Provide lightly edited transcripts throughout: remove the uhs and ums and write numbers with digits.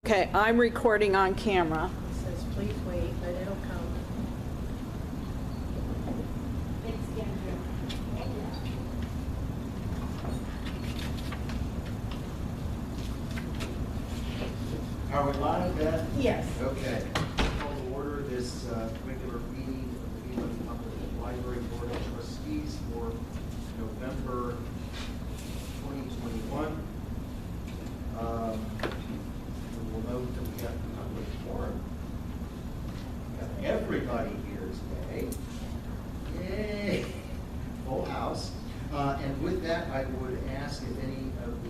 Okay, I'm recording on camera. It says, please wait, but it'll come. Are we live, Beth? Yes. Okay. Call to order this regular meeting of the Peabody Public Library Board of Trustees for November 2021. We'll note that we have a public forum. Got everybody here today. Yay! Full house. And with that, I would ask if any of the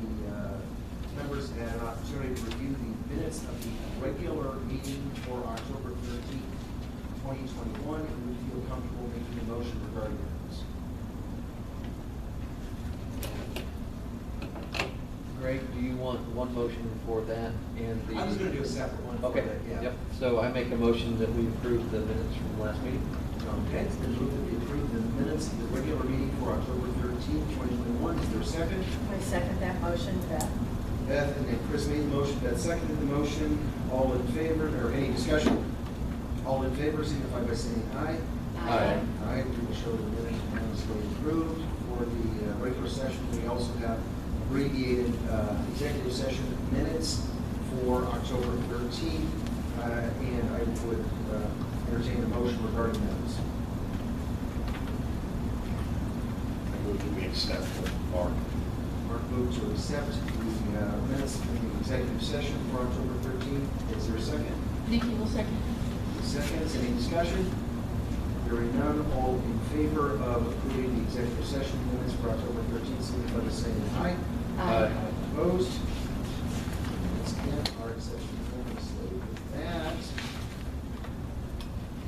members had an opportunity to review the minutes of the regular meeting for October 13th, 2021, and would feel comfortable making a motion regarding those. Greg, do you want one motion for that and the? I was going to do a separate one. Okay, For that, yeah. yep. So I make a motion that we approve the minutes from last meeting. Okay, it's been moved that we approve the minutes of the regular meeting for October 13th, 2021. Is there a second? I second that motion, Beth. Beth and then Chris made the motion, Beth seconded the motion. All in favor, or any discussion? All in favor, signify by saying aye. Aye. Aye, we will show the minutes unanimously approved. For the regular session, we also have abbreviated executive session minutes for October 13th, and I would entertain a motion regarding those. I move that we accept Mark. Mark moved to accept the minutes from the executive session for October 13th. Is there a second? Nikki will second. Seconds, any discussion? Hearing none, all in favor of approving the executive session minutes for October 13th, signify by saying aye. Aye. Opposed? Let's end our exception formally. With that, I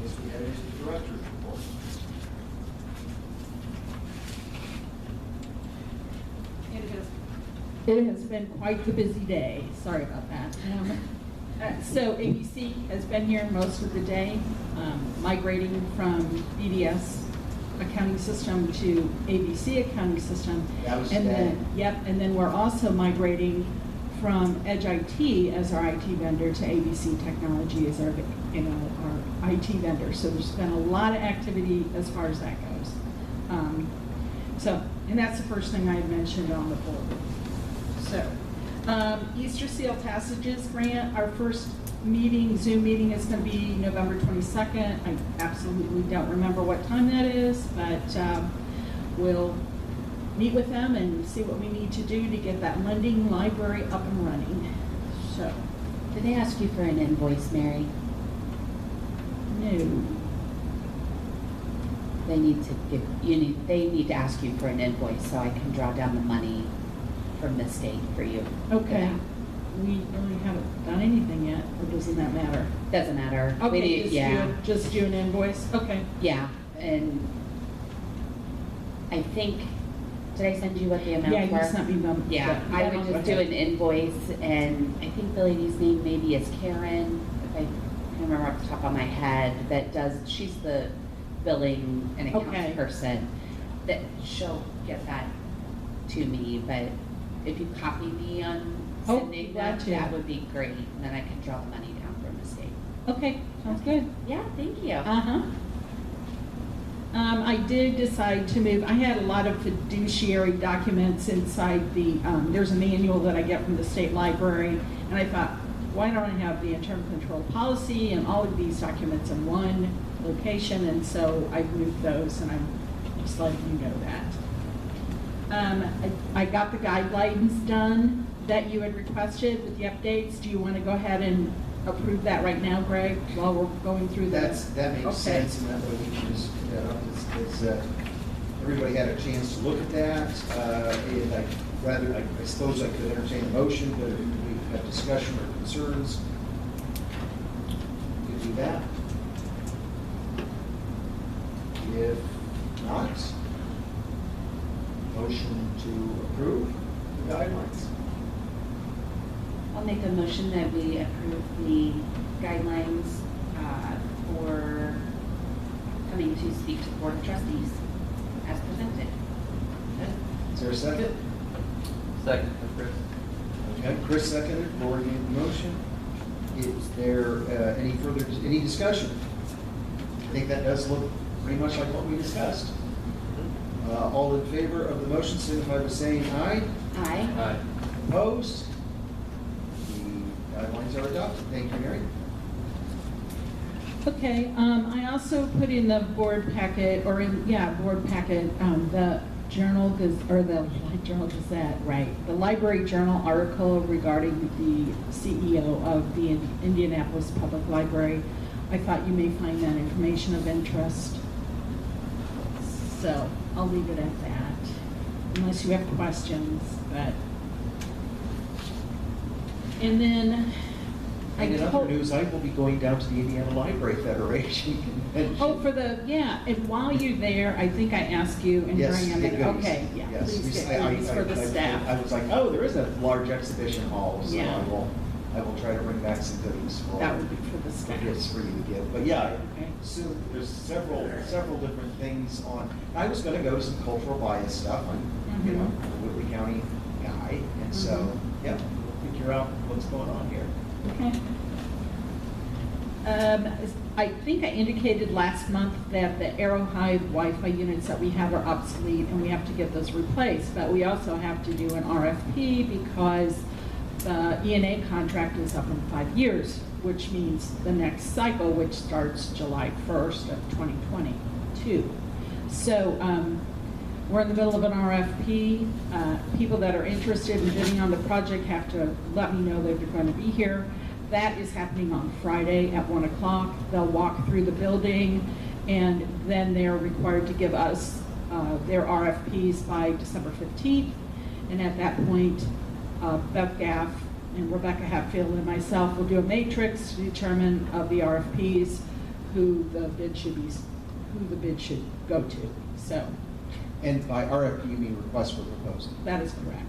guess we head into the director's report. It has been quite the busy day. Sorry about that. So ABC has been here most of the day, migrating from BDS accounting system to ABC accounting system. That was And today. then, yep, and then we're also migrating from Edge IT as our IT vendor to ABC Technology as our, our IT vendor. So there's been a lot of activity as far as that goes. And that's the first thing I had mentioned on the board. So, Easter Seal Passages Grant, our first meeting, Zoom meeting, is going to be November 22nd. I absolutely don't remember what time that is, but we'll meet with them and see what we need to do to get that lending library up and running. So, Did they ask you for an invoice, Mary? no. They need to give, they need to ask you for an invoice so I can draw down the money from the state for you. Okay. Yeah. We really haven't done anything yet, or doesn't that matter? Doesn't matter. We Okay, need- just do an invoice? Okay. Yeah, and I think, did I send you what the amount Yeah, were? you sent me them. Yeah, I would just do an invoice, and I think the lady's name maybe is Karen, if I can remember off the top of my head, she's the billing and accounts Okay. person, that she'll get that to me, but if you copy me on sending that that too. would be great, and then I can draw the money down from the state. Okay, sounds good. Yeah, thank you. Uh-huh. I did decide to move, I had a lot of fiduciary documents inside the, there's a manual that I get from the state library, and I thought, why don't I have the internal control policy and all of these documents in one location, and so I've moved those, and I'm just letting you know that. I got the guidelines done that you had requested with the updates. Do you want to go ahead and approve that right now, Greg, while we're going through that? That makes Okay. sense, and that way we can just pick that up. Everybody had a chance to look at that, and I suppose I could entertain a motion, but if we've got discussion or concerns, we could do that. If not, motion to approve the guidelines. I'll make a motion that we approve the guidelines for coming to speak to the Board of Trustees as presented. Is there a second? Second, Chris. Okay, Chris seconded, Lori made the motion. Is there any discussion? I think that does look pretty much like what we discussed. All in favor of the motion signify by saying aye. Aye. Aye. Opposed? The guidelines are adopted. Thank you, Mary. Okay, I also put in the board packet, board packet, the Journal, or the Journal Gazette, right, the Library Journal article regarding the CEO of the Indianapolis Public Library. I thought you may find that information of interest. So I'll leave it at that, unless you have questions, but. And then And in other news, I will be going down to the Indiana Library Federation convention. Oh, and while you're there, I think I asked you and Yes, bring them in. goodies. Okay, yeah, Yes, please get goodies for the staff. I was like, oh, there is a large exhibition hall, so Yeah. I will try to bring back some goodies for That would be for the for staff. gifts for you to give. But yeah, Okay. soon there's several different things on. I was going to go to some cultural bias stuff. I'm Mhm. a Whitley County guy, and so Mhm. yeah, we'll figure out what's going on here. Okay. I think I indicated last month that the Arrowhide Wi-Fi units that we have are obsolete and we have to get those replaced. But we also have to do an RFP because the ENA contract is up in 5 years, which means the next cycle, which starts July 1st of 2022. So we're in the middle of an RFP. People that are interested in bidding on the project have to let me know that they're going to be here. That is happening on Friday at 1 o'clock. They'll walk through the building, and then they're required to give us their RFPs by December 15th. And at that point, Beth Gaff and Rebecca Hatfield and myself will do a matrix to determine of the RFPs who the bid should go to. So And by RFP, you mean request for proposal. that is correct.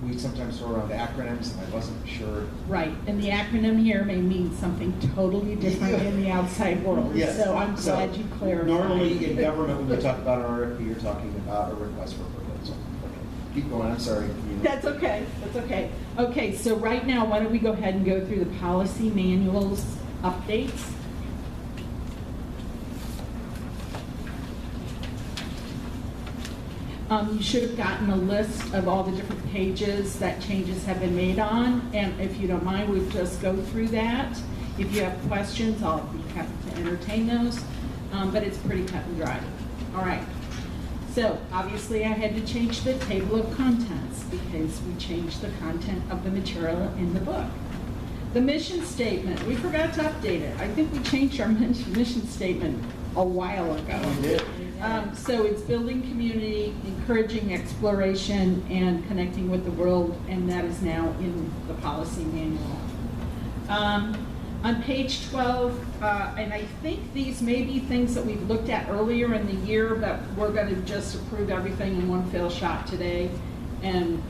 We sometimes throw around acronyms, and I wasn't sure. Right, and the acronym here may mean something totally different in the outside world. Yes. So I'm glad you clarified. Normally in government, when you talk about an RFP, you're talking about a request for proposal. Okay. Keep going, I'm sorry. That's okay, that's okay. Okay, so right now, why don't we go ahead and go through the policy manuals updates. You should have gotten a list of all the different pages that changes have been made on, and if you don't mind, we'll just go through that. If you have questions, I'll be happy to entertain those, but it's pretty cut and dry. All right, so obviously I had to change the table of contents because we changed the content of the material in the book. The mission statement, we forgot to update it. I think we changed our mission statement a while ago. We did. So it's building community, encouraging exploration, and connecting with the world, and that is now in the policy manual. On page 12, and I think these may be things that we've looked at earlier in the year, but we're going to just approve everything in one fell shot today and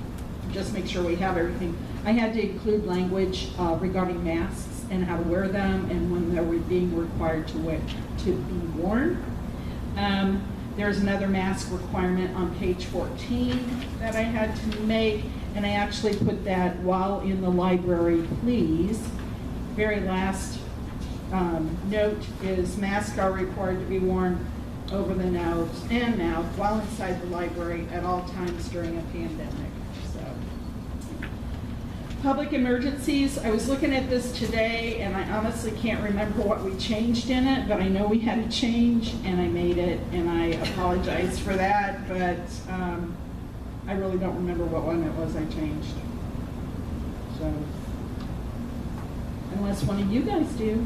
just make sure we have everything. I had to include language regarding masks and how to wear them and when they were being required to be worn. There's another mask requirement on page 14 that I had to make, and I actually put that while in the library, please. Very last note is masks are required to be worn over the nose and mouth while inside the library at all times during a pandemic. Public emergencies, I was looking at this today and I honestly can't remember what we changed in it, but I know we had a change and I made it and I apologize for that, but I really don't remember what one it was I changed. So, unless one of you guys do.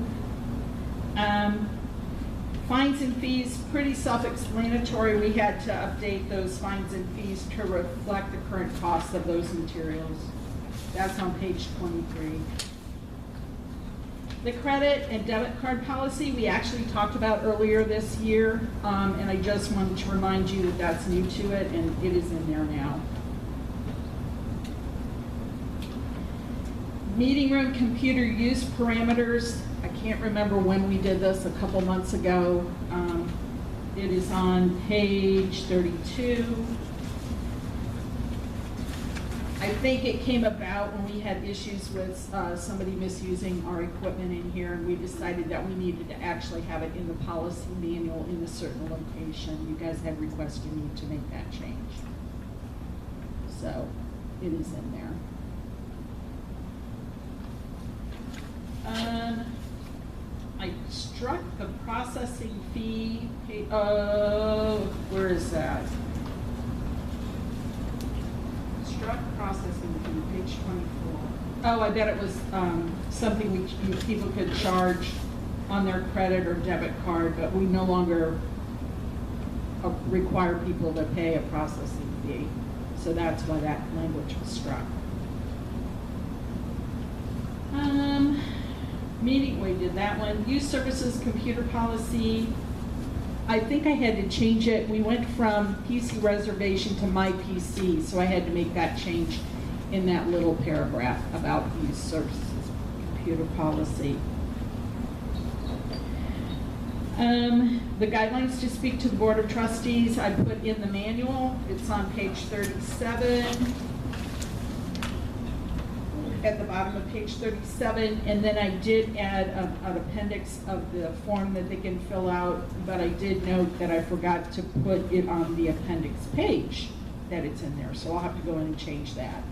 Fines and fees, pretty self-explanatory. We had to update those fines and fees to reflect the current cost of those materials. That's on page 23. The credit and debit card policy, we actually talked about earlier this year, and I just wanted to remind you that that's new to it, and it is in there now. Meeting room computer use parameters, I can't remember when we did this, a couple months ago. It is on page 32. I think it came about when we had issues with somebody misusing our equipment in here, and we decided that we needed to actually have it in the policy manual in a certain location. You guys had requested me to make that change. So it is in there. I struck the processing fee, where is that? Struck processing fee, page 24. Oh, I bet it was something people could charge on their credit or debit card, but we no longer require people to pay a processing fee. So that's why that language was struck. Meeting, we did that one. Youth services computer policy. I think I had to change it. We went from PC reservation to my PC, so I had to make that change in that little paragraph about youth services computer policy. The guidelines to speak to the Board of Trustees, I put in the manual. It's on page 37. At the bottom of page 37, and then I did add an appendix of the form that they can fill out, but I did note that I forgot to put it on the appendix page that it's in there, so I'll have to go in and change that.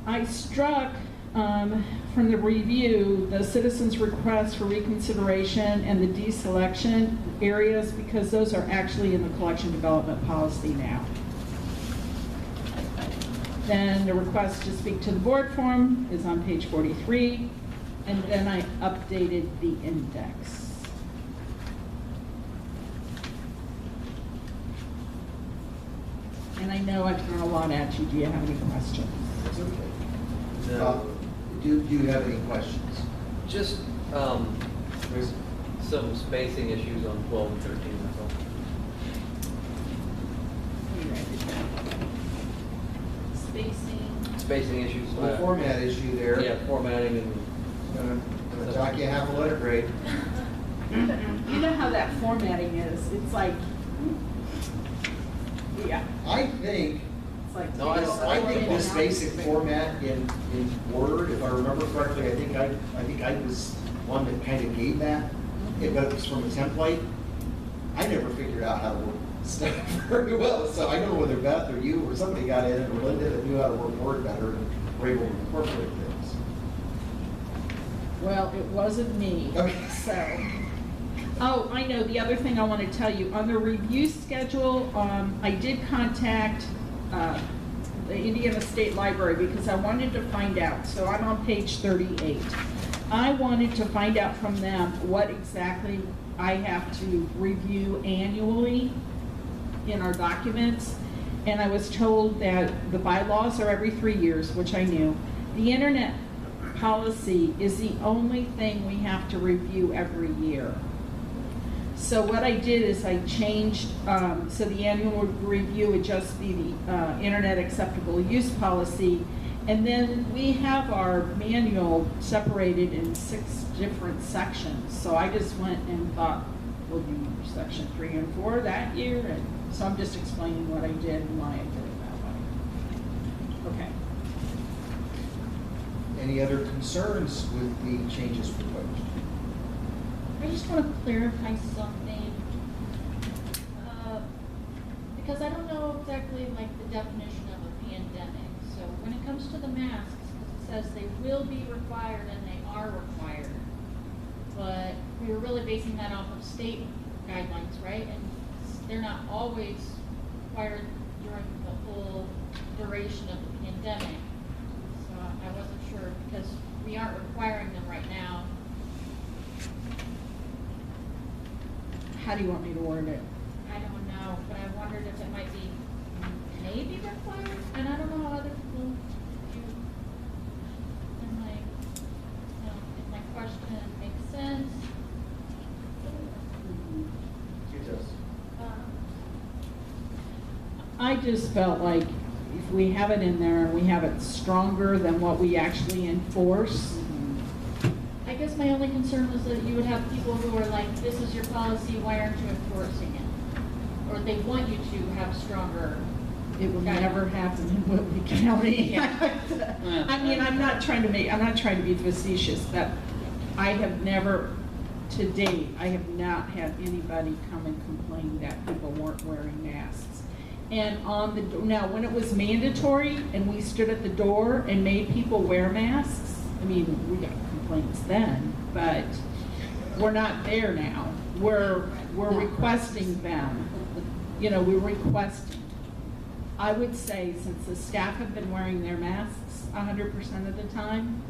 I struck from the review the citizens' request for reconsideration and the deselection areas because those are actually in the collection development policy now. Then the request to speak to the board form is on page 43, and then I updated the index. And I know I've thrown a lot at you. Do you have any questions? It's okay. No. Do you have any questions? Just some spacing issues on 12 and 13, that's all. Spacing issues. The format issue there. Yeah, formatting and. Gonna talk you half a letter grade. You know how that formatting is. It's like, yeah, I think, it's like. No, I think this basic format in Word, if I remember correctly, I think I was one that kind of gave that. But it was from a template. I never figured out how to work stuff very well, so I don't know whether Beth or you or somebody got in, or Linda, that knew how to work Word better and were able to incorporate things. Well, it wasn't me. Okay. So, oh, I know, the other thing I want to tell you, on the review schedule, I did contact the Indiana State Library because I wanted to find out, so I'm on page 38. I wanted to find out from them what exactly I have to review annually in our documents, and I was told that the bylaws are every 3 years, which I knew. The internet policy is the only thing we have to review every year. So what I did is I changed, so the annual review would just be the internet acceptable use policy, and then we have our manual separated in 6 different sections. So I just went and thought, we'll do section 3 and 4 that year, and so I'm just explaining what I did and why I did it that way. Okay. Any other concerns with the changes proposed? I just want to clarify something, because I don't know exactly like the definition of a pandemic. So when it comes to the masks, it says they will be required and they are required. But we were really basing that off of state guidelines, right? And they're not always required during the whole duration of the pandemic. So I wasn't sure because we aren't requiring them right now. How do you want me to word it? I don't know, but I wondered if it might be maybe required, and I don't know how other people do. And like, you know, if my question makes sense. It does. I just felt like if we have it in there and we have it stronger than what we actually enforce. I guess my only concern was that you would have people who are like, this is your policy, why aren't you enforcing it? Or they want you to have stronger It will Got it. never happen in Whitley County. I mean, I'm not trying to be facetious, but I have never, to date, I have not had anybody come and complain that people weren't wearing masks. And now, when it was mandatory and we stood at the door and made people wear masks, I mean, we got complaints then, but we're not there now. We're requesting them. You know, we're requesting. I would say since the staff have been wearing their masks 100% of the time,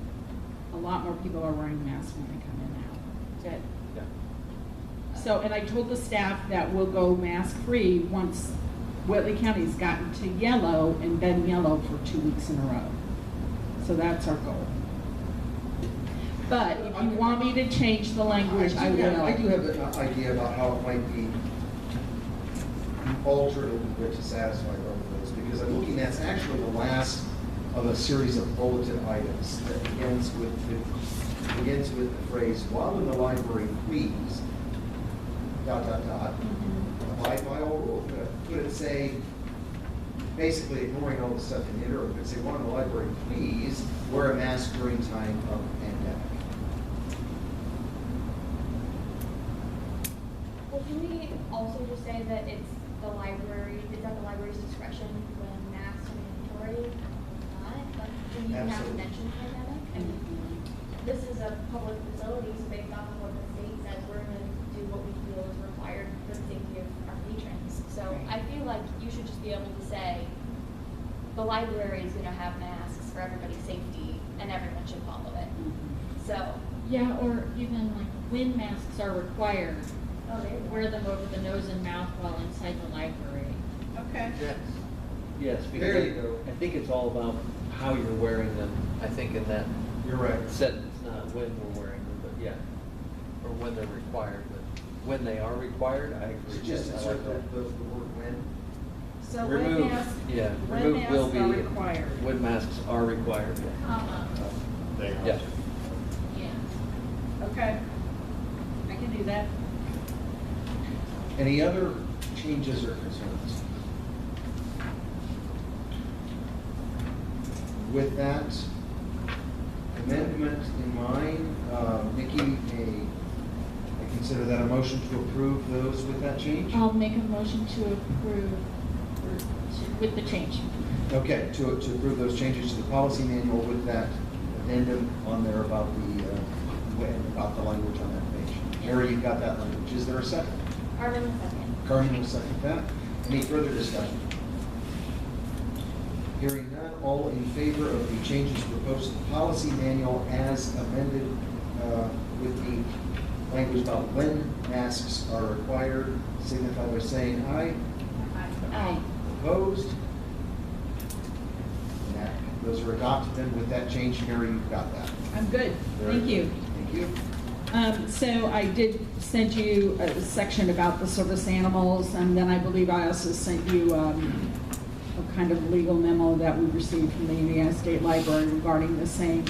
a lot more people are wearing masks when they come in now. Good. Yeah. So, and I told the staff that we'll go mask-free once Whitley County's gotten to yellow and been yellow for 2 weeks in a row. So that's our goal. But if you want me to change the language, I will. I do have an idea about how it might be altered a little bit to satisfy both of those, because I'm looking, that's actually the last of a series of bulleted items that begins with the phrase, while in the library, please, ... abide by all rules. Could it say, basically ignoring all the stuff in the interim, could it say, while in the library, please wear a mask during time of pandemic? Well, can we also just say that it's at the library's discretion when masks are mandatory or not? Like, do you have to Absolutely. mention the pandemic? And this is a public facility, so based off of what the state says, we're gonna do what we feel is required for the safety of our patrons. So I feel like you should just be able to say, the library is gonna have masks for everybody's safety, and everyone should follow it. So, Yeah, or even like when masks are required, oh, there you go. wear them over the nose and mouth while inside the library. Okay. Yes. Yes, There you because go. I think it's all about how you're wearing them, I think in that You're right. sentence, not when we're wearing them, but yeah. Or when they're required, but when they are required, I agree. Just Yes, I insert like the that. word when. So Remove, when masks, yeah, when remove will masks are be, required. when masks are required, yeah. They are. Yeah. Yeah. Okay. I can do that. Any other changes or concerns? With that amendment in mind, Nikki, I consider that a motion to approve those with that change? I'll make a motion to approve with the change. Okay, to approve those changes to the policy manual with that addendum on there about about the language on that page. Mary, you've got that language. Is there a second? Arvin, the second. Carmen will second that. Any further discussion? Hearing none, all in favor of the changes proposed to the policy manual as amended with the language about when masks are required, signify by saying aye. Aye. Opposed? And that, those are adopted. Then with that change, Mary, you've got that. I'm good. Very Thank you. good. Thank you. So I did send you a section about the service animals, and then I believe I also sent you a kind of legal memo that we received from the Indiana State Library regarding the same.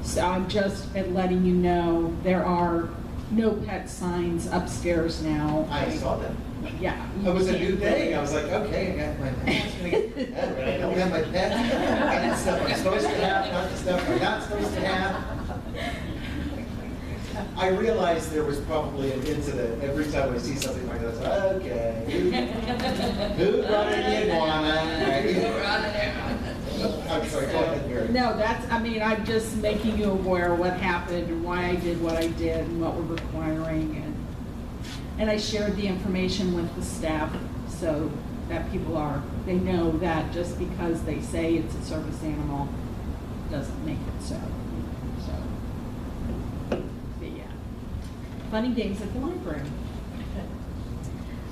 So I'm just letting you know there are no pet signs upstairs now. I saw that. Yeah. That was a new thing. I was like, okay, I got my pets. But I don't have my pets. I got stuff I'm supposed to have, not the stuff I'm not supposed to have. I realized there was probably an incident every time I see something like that. Okay, who brought in the iguana? I'm sorry, go ahead, Mary. No, I'm just making you aware of what happened and why I did what I did and what we're requiring, and I shared the information with the staff so that they know that just because they say it's a service animal doesn't make it so. But yeah, fun and games at the library.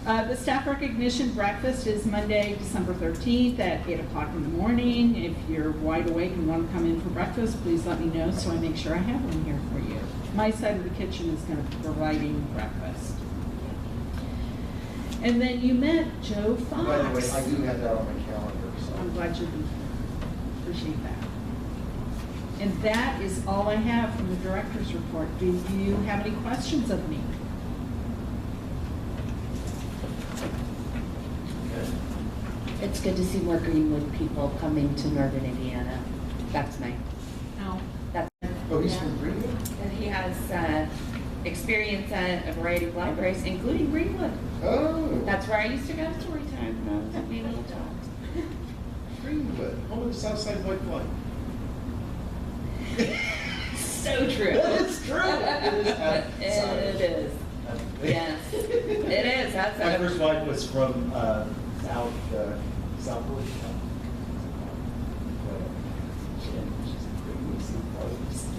The staff recognition breakfast is Monday, December 13th at 8 o'clock in the morning. If you're wide awake and want to come in for breakfast, please let me know so I make sure I have one here for you. My side of the kitchen is going to be providing breakfast. And then you met Joe Fox. By the way, I do have that on my calendar, so. I'm glad you did. Appreciate that. And that is all I have from the director's report. Do you have any questions of me? It's good to see more Greenwood people coming to northern Indiana. That's my, that's, Oh, he's from Greenwood? and he has experience at a variety of libraries, including Greenwood. Oh. That's where I used to go to story time when I was at my little job. Greenwood, home of the Southside White Flag. So true. That is true. It is. Sorry. It is. Yes, it is. That's My first wife was from Southwood.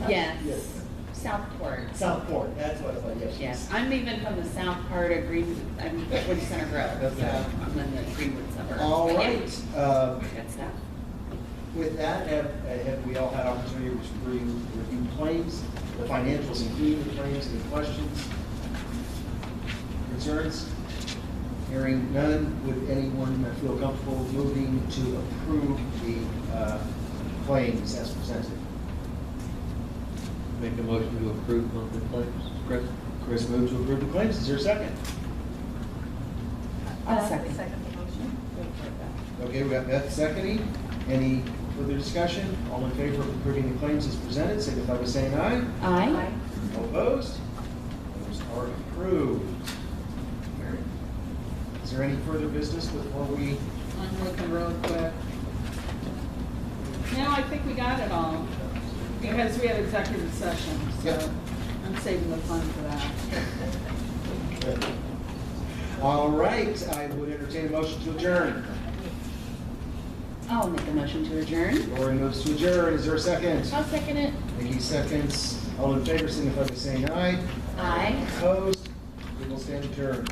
Yes. Southport. Southport, that's what I thought, yes. Yes, I'm even from the south part of Greenwood, I'm Wood Center Grove, so I'm in the Greenwood suburbs. All But yeah, right. Good stuff. With that, have we all had opportunity to review claims, the financials including the claims, any questions, concerns? Hearing none, would anyone feel comfortable moving to approve the claims as presented? Make a motion to approve monthly claims. Chris? Chris moved to approve the claims, is there a second? I'll second. Second the motion. Okay, we got Beth seconding. Any further discussion? All in favor of approving the claims as presented, signify by saying aye. Aye. All opposed? Those are approved. Is there any further business before we? I'm looking real quick. No, I think we got it all, because we have executive session, Yep. so I'm saving the fun for that. All right, I would entertain a motion to adjourn. I'll make a motion to adjourn. Lori moves to adjourn, is there a second? I'll second it. Nikki seconds. All in favor, signify by saying aye. Aye. Opposed? We will stand adjourned.